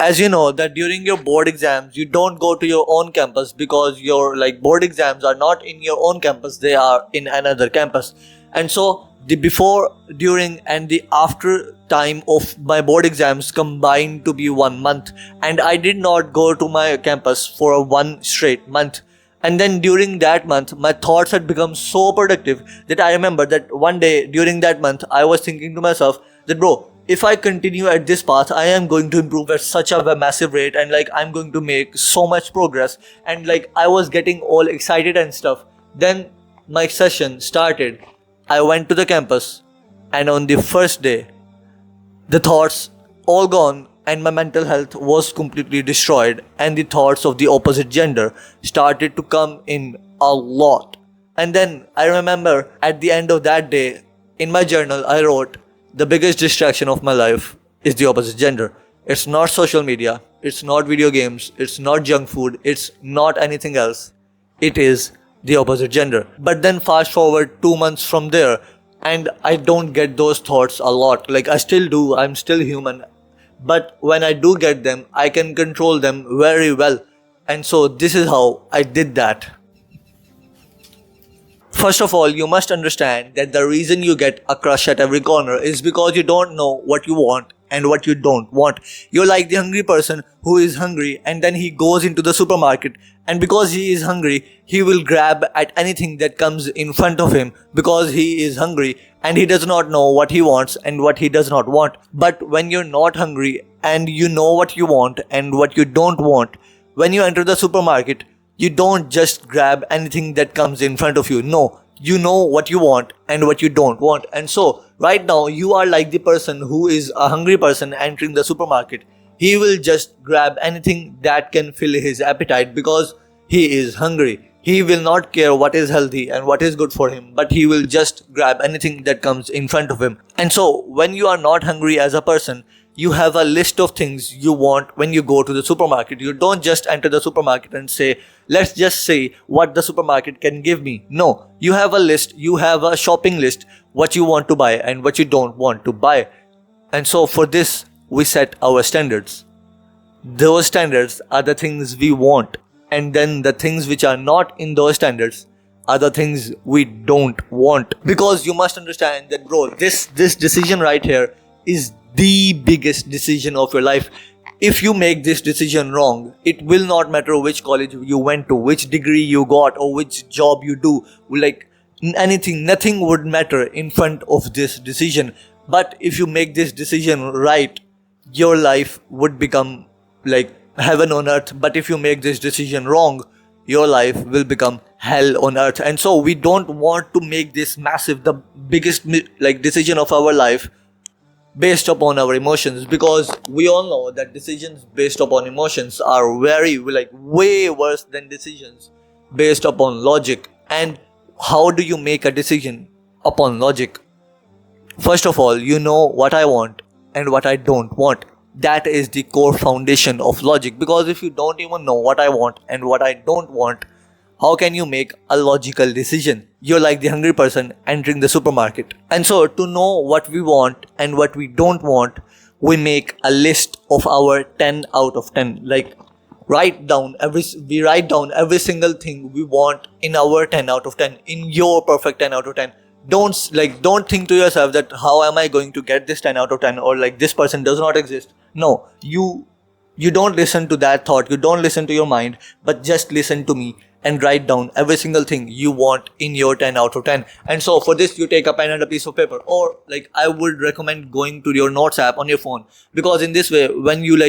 as you know that during your board exams you don't go to your own campus because your board exams are not in your own campus, they are in another campus. And so the before, during and the after time of my board exams combined to be 1 month, and I did not go to my campus for a one straight month. And then during that month my thoughts had become so productive that I remember that one day during that month I was thinking to myself that, bro, if I continue at this path, I am going to improve at such a massive rate, and I'm going to make so much progress. And I was getting all excited and stuff. Then my session started. I went to the campus, and on the first day, the thoughts all gone, and my mental health was completely destroyed, and the thoughts of the opposite gender started to come in a lot. And then I remember at the end of that day, in my journal, I wrote, the biggest distraction of my life is the opposite gender. It's not social media, it's not video games, it's not junk food, it's not anything else. It is the opposite gender. But then fast forward 2 months from there, and I don't get those thoughts a lot. I still do, I'm still human. But when I do get them, I can control them very well. And so this is how I did that. First of all, you must understand that the reason you get a crush at every corner is because you don't know what you want and what you don't want. You're like the hungry person who is hungry, and then he goes into the supermarket, and because he is hungry, he will grab at anything that comes in front of him because he is hungry and he does not know what he wants and what he does not want. But when you're not hungry and you know what you want and what you don't want, when you enter the supermarket, you don't just grab anything that comes in front of you. No, you know what you want and what you don't want. And so right now you are like the person who is a hungry person entering the supermarket. He will just grab anything that can fill his appetite because he is hungry. He will not care what is healthy and what is good for him, but he will just grab anything that comes in front of him. And so when you are not hungry as a person, you have a list of things you want when you go to the supermarket. You don't just enter the supermarket and say, let's just say what the supermarket can give me. No, you have a list, you have a shopping list, what you want to buy and what you don't want to buy. And so for this, we set our standards. Those standards are the things we want. And then the things which are not in those standards are the things we don't want. Because you must understand that, bro, this decision right here is the biggest decision of your life. If you make this decision wrong, it will not matter which college you went to, which degree you got, or which job you do. Nothing would matter in front of this decision. But if you make this decision right, your life would become like heaven on earth. But if you make this decision wrong, your life will become hell on earth. And so we don't want to make this massive, the biggest decision of our life based upon our emotions, because we all know that decisions based upon emotions are very way worse than decisions based upon logic. And how do you make a decision upon logic? First of all, you know what I want and what I don't want. That is the core foundation of logic, because if you don't even know what I want and what I don't want, how can you make a logical decision? You're like the hungry person entering the supermarket. And so to know what we want and what we don't want, we make a list of our 10 out of 10. We write down every single thing we want in our 10 out of 10, in your perfect 10 out of 10. Don't think to yourself that how am I going to get this 10 out of 10, or this person does not exist. No, you don't listen to that thought, you don't listen to your mind, but just listen to me and write down every single thing you want in your 10 out of 10. And so for this, you take a pen and a piece of paper, or I would recommend going to your notes app on your phone, because in this way, when you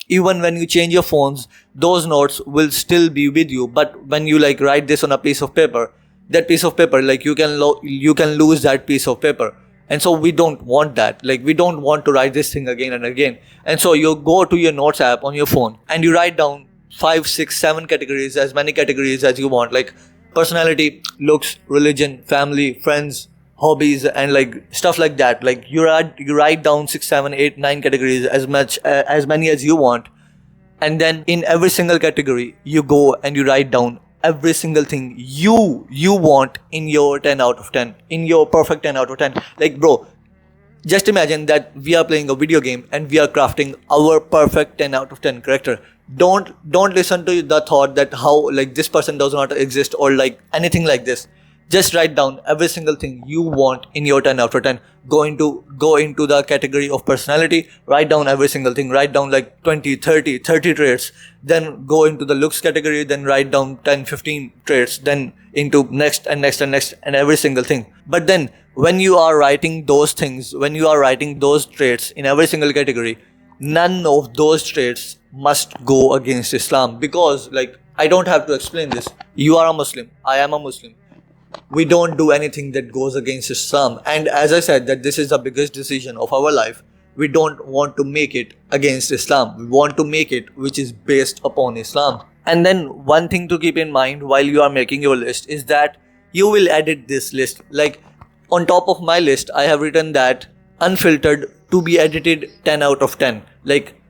even when you change your phones, those notes will still be with you. But when you write this on a piece of paper, that piece of paper, you can lose that piece of paper. And so we don't want that. We don't want to write this thing again and again. And so you go to your notes app on your phone and you write down 5, 6, 7 categories, as many categories as you want, personality, looks, religion, family, friends, hobbies, and stuff like that. You write down 6, 7, 8, 9 categories, as many as you want. And then in every single category, you go and you write down every single thing you want in your 10 out of 10, in your perfect 10 out of 10. Bro, Just imagine that we are playing a video game and we are crafting our perfect 10 out of 10 character. Don't listen to the thought that how like this person does not exist or like anything like this. Just write down every single thing you want in your 10 out of 10. Go into the category of personality, write down every single thing, write down like 20, 30 traits, then go into the looks category, then write down 10, 15 traits, then into next and next and next and every single thing. But then when you are writing those things, when you are writing those traits in every single category, none of those traits must go against Islam, because like I don't have to explain this. You are a Muslim, I am a Muslim. We don't do anything that goes against Islam. And as I said, that this is the biggest decision of our life. We don't want to make it against Islam. We want to make it which is based upon Islam. And then one thing to keep in mind while you are making your list is that you will edit this list. Like on top of my list, I have written that unfiltered to be edited 10 out of 10. Like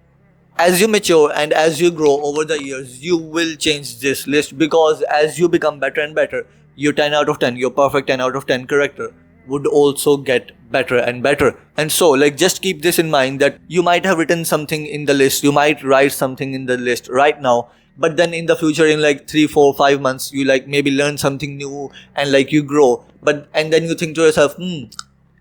as you mature and as you grow over the years, you will change this list, because as you become better and better, your 10 out of 10, your perfect 10 out of 10 character would also get better and better. And so like just keep this in mind, that you might have written something in the list, you might write something in the list right now, but then in the future, in like 3, 4, 5 months, you like maybe learn something new and like you grow. And then you think to yourself,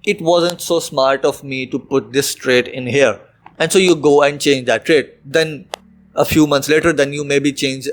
it wasn't so smart of me to put this trait in here. And so you go and change that trait. Then a few months later, then you maybe change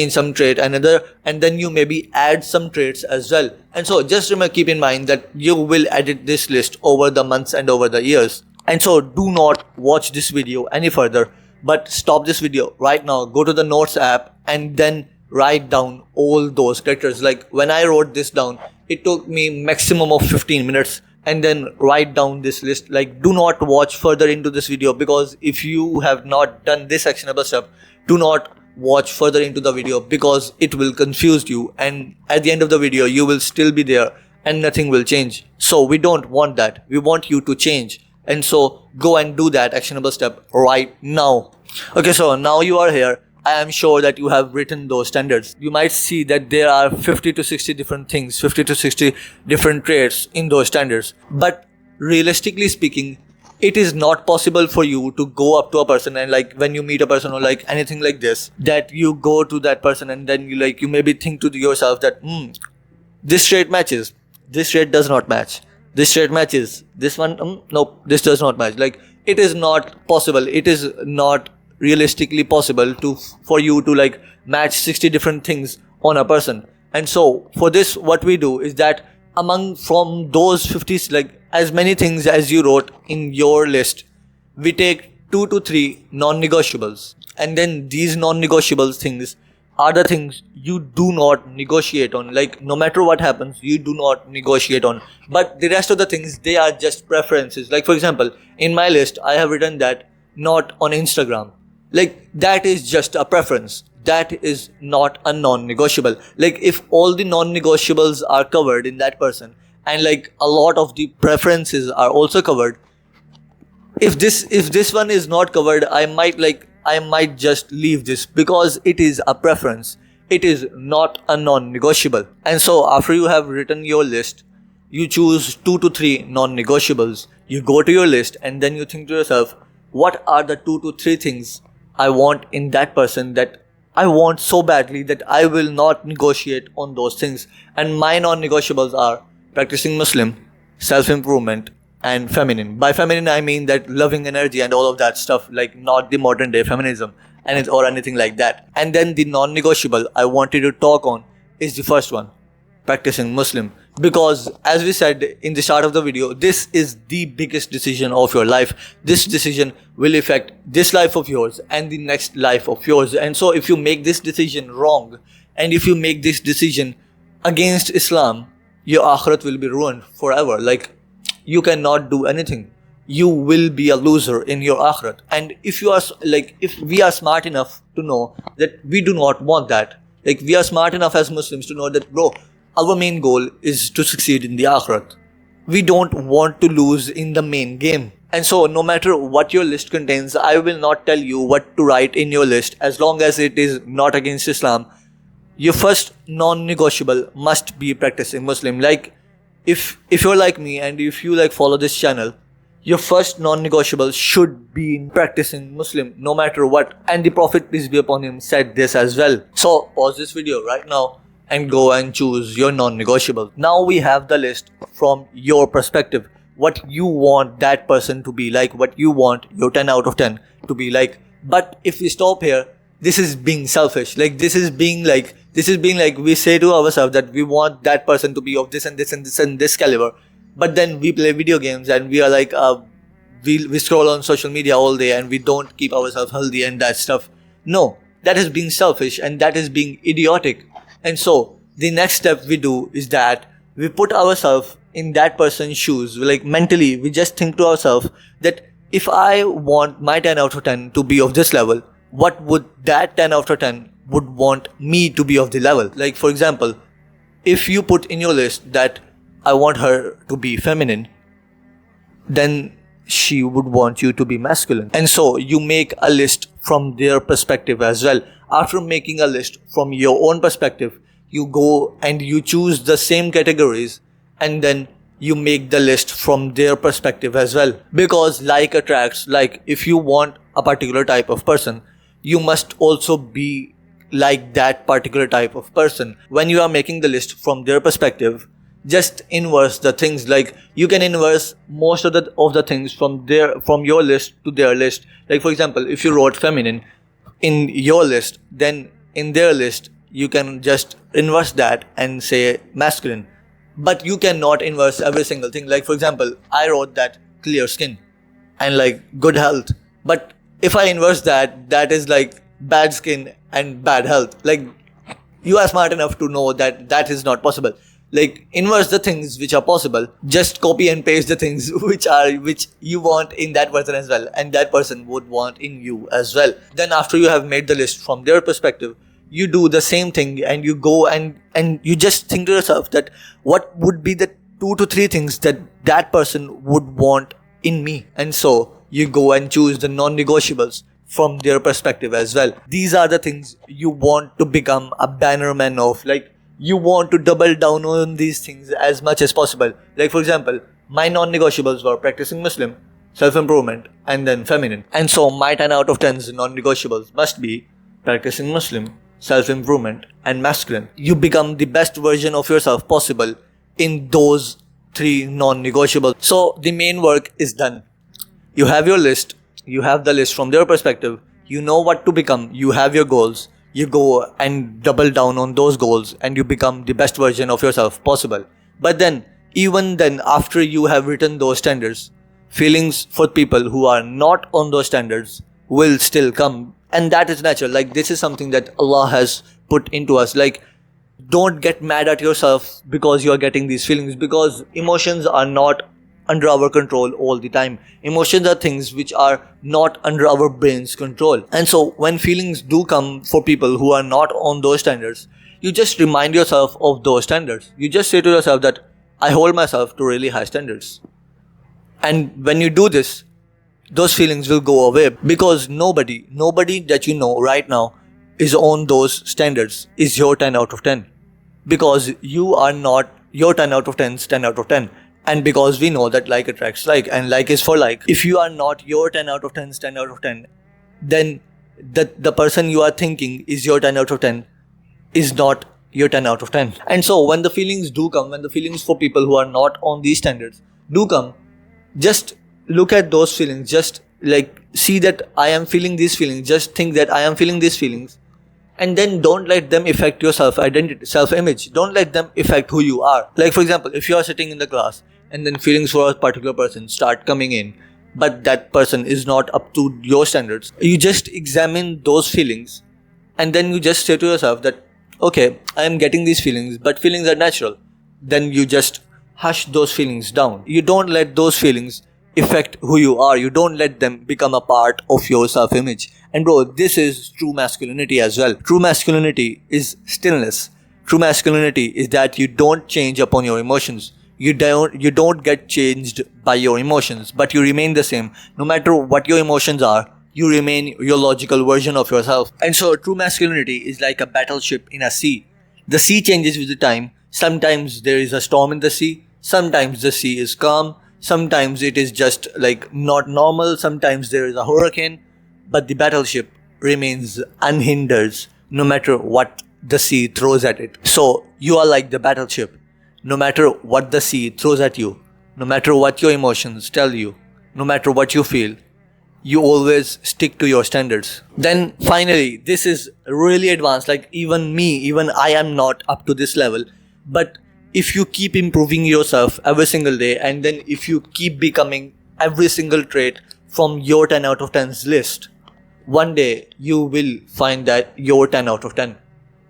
some trait, another, and then you maybe add some traits as well. And so just keep in mind that you will edit this list over the months and over the years. And so do not watch this video any further, but stop this video right now, go to the notes app and then write down all those characters. Like when I wrote this down, it took me maximum of 15 minutes. And then write down this list. Like do not watch further into this video, because if you have not done this actionable step, do not watch further into the video, because it will confuse you, and at the end of the video you will still be there and nothing will change. So we don't want that. We want you to change. And so go and do that actionable step right now. Okay, so now you are here. I am sure that you have written those standards. You might see that there are 50 to 60 different things, 50 to 60 different traits in those standards. But realistically speaking, it is not possible for you to go up to a person and like when you meet a person or like anything like this, that you go to that person and then you maybe think to yourself that this trait matches, this trait does not match, this trait matches, this one nope, this does not match. Like it is not possible. It is not realistically possible for you to like match 60 different things on a person. And so for this, what we do is that from those 50, like as many things as you wrote in your list, we take 2 to 3 non-negotiables, and then these non-negotiables things are the things you do not negotiate on. Like no matter what happens, you do not negotiate on. But the rest of the things, they are just preferences. Like for example, in my list I have written that not on Instagram. Like that is just a preference. That is not a non-negotiable. Like if all the non-negotiables are covered in that person, and like a lot of the preferences are also covered, if this one is not covered, I might just leave this, because it is a preference. It is not a non-negotiable. And so after you have written your list, you choose 2 to 3 non-negotiables. You go to your list and then you think to yourself, what are the 2 to 3 things I want in that person that I want so badly that I will not negotiate on those things. And my non-negotiables are practicing Muslim, self-improvement, and feminine. By feminine, I mean that loving energy and all of that stuff, like not the modern day feminism or anything like that. And then the non-negotiable I wanted to talk on is the first one, practicing Muslim. Because as we said in the start of the video, this is the biggest decision of your life. This decision will affect this life of yours and the next life of yours. And so if you make this decision wrong, and if you make this decision against Islam, your akhirat will be ruined forever. Like you cannot do anything. You will be a loser in your akhirat. And if we are smart enough to know that we do not want that, like we are smart enough as Muslims to know that, bro, our main goal is to succeed in the akhirat. We don't want to lose in the main game. And so no matter what your list contains, I will not tell you what to write in your list as long as it is not against Islam. Your first non-negotiable must be practicing Muslim. Like if you're like me and if you like follow this channel, Your first non-negotiable should be practicing Muslim no matter what. And the Prophet, peace be upon him, said this as well. So pause this video right now and go and choose your non-negotiable. Now we have the list from your perspective. What you want that person to be like, what you want your 10 out of 10 to be like. But if we stop here, this is being selfish. Like this is being like we say to ourselves that we want that person to be of this and this and this and this caliber. But then we play video games and we are like, we scroll on social media all day and we don't keep ourselves healthy and that stuff. No, that is being selfish and that is being idiotic. And so the next step we do is that we put ourselves in that person's shoes. Like mentally, we just think to ourselves that if I want my 10 out of 10 to be of this level, what would that 10 out of 10 would want me to be of the level? Like for example, if you put in your list that I want her to be feminine, then she would want you to be masculine. And so you make a list from their perspective as well. After making a list from your own perspective, you go and you choose the same categories and then you make the list from their perspective as well. Because like attracts like. If you want a particular type of person, you must also be like that particular type of person. When you are making the list from their perspective, just inverse the things. Like you can inverse most of the things from your list to their list. Like for example, if you wrote feminine in your list, then in their list you can just inverse that and say masculine. But you cannot inverse every single thing. Like for example, I wrote that clear skin and like good health, but if I inverse that, that is like bad skin and bad health. Like you are smart enough to know that that is not possible. Like inverse the things which are possible, just copy and paste the things which you want in that person as well, and that person would want in you as well. Then after you have made the list from their perspective, you do the same thing and you go and you just think to yourself that what would be the 2 to 3 things that person would want in me. And so you go and choose the non-negotiables from their perspective as well. These are the things you want to become a bannerman of. Like you want to double down on these things as much as possible. Like for example, my non-negotiables were practicing Muslim, self-improvement, and then feminine. And so my 10 out of 10's non-negotiables must be practicing Muslim, self-improvement, and masculine. You become the best version of yourself possible in those 3 non-negotiables. So the main work is done. You have your list, you have the list from their perspective, you know what to become, you have your goals, you go and double down on those goals and you become the best version of yourself possible. But then, even then, after you have written those standards, feelings for people who are not on those standards will still come. And that is natural. Like this is something that Allah has put into us. Like don't get mad at yourself because you are getting these feelings, because emotions are not under our control all the time. Emotions are things which are not under our brain's control. And so when feelings do come for people who are not on those standards, you just remind yourself of those standards. You just say to yourself that I hold myself to really high standards. And when you do this, those feelings will go away, because nobody that you know right now is on those standards is your 10 out of 10. Because you are not your 10 out of 10's 10 out of 10. And because we know that like attracts like and like is for like. If you are not your 10 out of 10's 10 out of 10, then the person you are thinking is your 10 out of 10 is not your 10 out of 10. And so when the feelings do come, when the feelings for people who are not on these standards do come, just look at those feelings. Just like see that I am feeling these feelings. Just think that I am feeling these feelings. And then don't let them affect your self-identity, self-image. Don't let them affect who you are. Like for example, if you are sitting in the class and then feelings for a particular person start coming in, but that person is not up to your standards, you just examine those feelings and then you just say to yourself that, okay, I am getting these feelings, but feelings are natural. Then you just hush those feelings down. You don't let those feelings affect who you are. You don't let them become a part of your self-image. And bro, this is true masculinity as well. True masculinity is stillness. True masculinity is that you don't change upon your emotions. You don't get changed by your emotions, but you remain the same. No matter what your emotions are, you remain your logical version of yourself. And so true masculinity is like a battleship in a sea. The sea changes with the time. Sometimes there is a storm in the sea. Sometimes the sea is calm. Sometimes it is just like not normal, sometimes there is a hurricane, but the battleship remains unhindered no matter what the sea throws at it. So you are like the battleship. No matter what the sea throws at you, no matter what your emotions tell you, no matter what you feel, you always stick to your standards. Then finally, this is really advanced. Like even I am not up to this level. But if you keep improving yourself every single day, and then if you keep becoming every single trait from your 10 out of 10's list, one day you will find that you're 10 out of 10.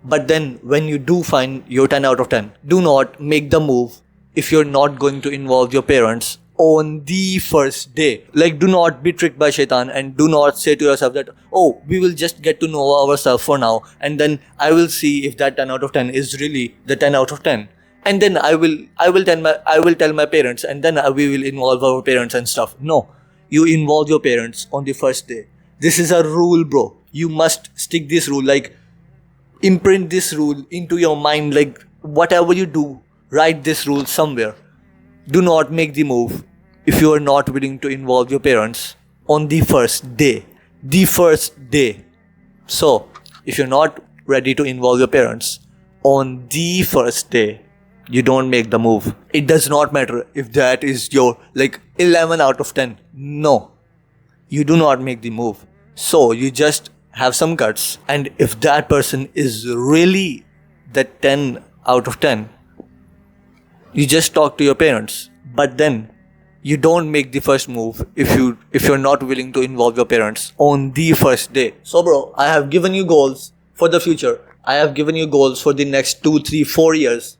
But then when you do find your 10 out of 10, do not make the move if you're not going to involve your parents on the first day. Like, do not be tricked by shaitan, and do not say to yourself that, oh, we will just get to know ourselves for now, and then I will see if that 10 out of 10 is really the 10 out of 10. And then I will tell my parents, and then we will involve our parents and stuff. No, you involve your parents on the first day. This is a rule, bro. You must stick this rule. Like, imprint this rule into your mind. Like, whatever you do, write this rule somewhere. Do not make the move if you are not willing to involve your parents on the first day. The first day. So, if you're not ready to involve your parents on the first day, you don't make the move. It does not matter if that is your 11 out of 10. No, you do not make the move. So you just have some guts, and if that person is really the 10 out of 10, you just talk to your parents. But then you don't make the first move if you're not willing to involve your parents on the first day. So bro, I have given you goals for the future. I have given you goals for the next 2, 3, 4 years.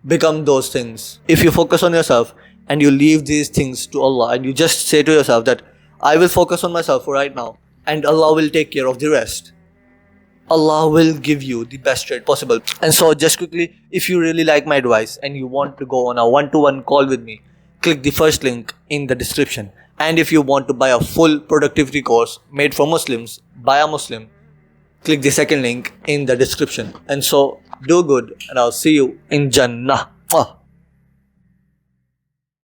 Become those things. If you focus on yourself and you leave these things to Allah, and you just say to yourself that I will focus on myself for right now, and Allah will take care of the rest. Allah will give you the best trade possible. And so just quickly, if you really like my advice and you want to go on a one-to-one call with me, click the first link in the description. And if you want to buy a full productivity course made for Muslims by a Muslim, click the second link in the description. And so do good, and I'll see you in Jannah.